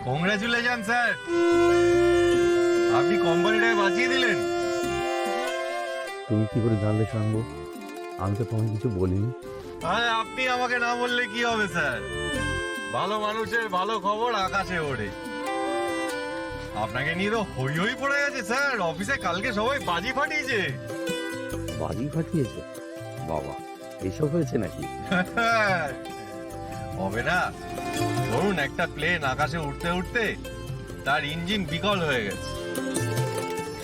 Congratulation sir, আপনি কোম্পানিটাকে বাঁচিয়ে দিলেন। তুমি কি করে জানলে শাম্ভু? আমি তো তোমায় কিছু বলিনি। আরে আপনি আমাকে না বললে কি হবে স্যার, ভালো মানুষের ভালো খবর আকাশে ওড়ে। আপনাকে নিয়ে তো হই হই পড়ে গেছে স্যার, অফিসে কালকে সবাই বাজি ফাটিয়েছে। বাজি ফাটিয়েছে? বাবা, এইসব হয়েছে নাকি? হবে না? ধরুন একটা প্লেন আকাশে উঠতে উঠতে তার ইঞ্জিন বিকল হয়ে গেছে।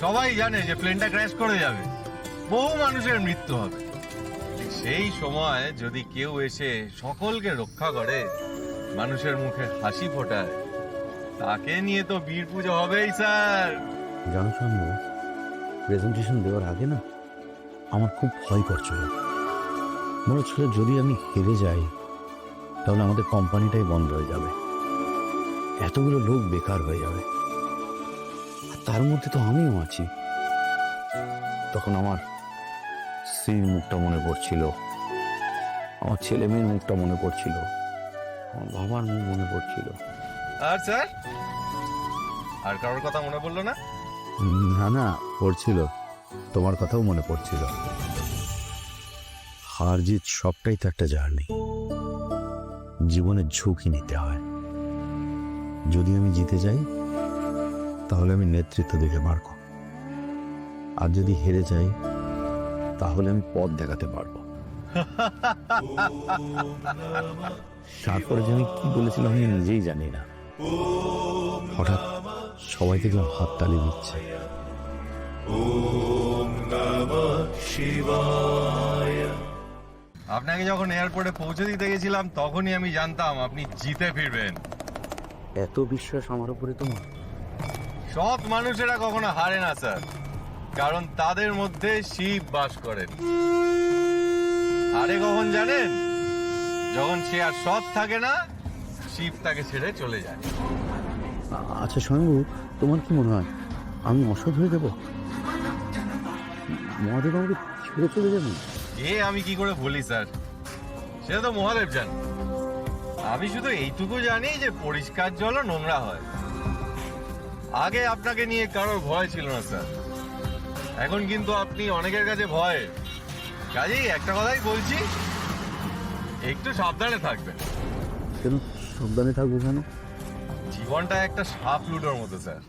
সবাই জানে যে প্লেনটা ক্র্যাশ করে যাবে, বহু মানুষের মৃত্যু হবে। সেই সময় যদি কেউ এসে সকলকে রক্ষা করে, মানুষের মুখে হাসি ফোটায়, তাকে নিয়ে তো বীর পুজো হবেই স্যার। জানো শাম্ভু, প্রেজেন্টেশন দেওয়ার আগে না আমার খুব ভয় করছিল। মনে হচ্ছিল যদি আমি হেরে যাই তাহলে আমাদের কোম্পানিটাই বন্ধ হয়ে যাবে, এতগুলো লোক বেকার হয়ে যাবে, আর তার মধ্যে তো আমিও আছি। তখন আমার স্ত্রীর মুখটা মনে পড়ছিল, আমার ছেলে মেয়ের মুখটা মনে পড়ছিল, আমার বাবার মুখ মনে পড়ছিল। আর স্যার, আর কারোর কথা মনে পড়লো না? না না, পড়ছিল, তোমার কথাও মনে পড়ছিল। হার জিত সবটাই তো একটা জার্নি, জীবনের ঝুঁকি নিতে হয়। যদি আমি জিতে যাই তাহলে আমি নেতৃত্ব দিতে পারবো, আর যদি হেরে যাই তাহলে আমি পথ দেখাতে পারবো। তারপরে যে আমি কি বলেছিলাম আমি নিজেই জানি না, হঠাৎ সবাই দেখলাম হাততালি দিচ্ছে। আপনাকে যখন এয়ারপোর্টে পৌঁছে দিতে গেছিলাম তখনই আমি জানতাম আপনি জিতে ফিরবেন। এত বিশ্বাস আমার উপরে তোমার? সৎ মানুষেরা কখনো হারে না স্যার, কারণ তাদের মধ্যে শিব বাস করেন। হারে কখন জানেন? যখন সে আর সৎ থাকে না, শিব তাকে ছেড়ে চলে যায়। আচ্ছা শম্ভু, তোমার কি মনে হয় আমি অসৎ হয়ে যাবো? মহাদেব আমাকে ছেড়ে চলে যাবেন? আমি কি করে বলি স্যার, সেটা তো মহাদেব জানেন। আমি শুধু এইটুকু জানি যে পরিষ্কার জলও নোংরা হয়। আগে আপনাকে নিয়ে কারোর ভয় ছিল না স্যার, এখন কিন্তু আপনি অনেকের কাছে ভয়। কাজেই একটা কথাই বলছি, একটু সাবধানে থাকবেন। কেন সাবধানে থাকবো কেন? জীবনটা একটা সাপ লুডোর মতো স্যার,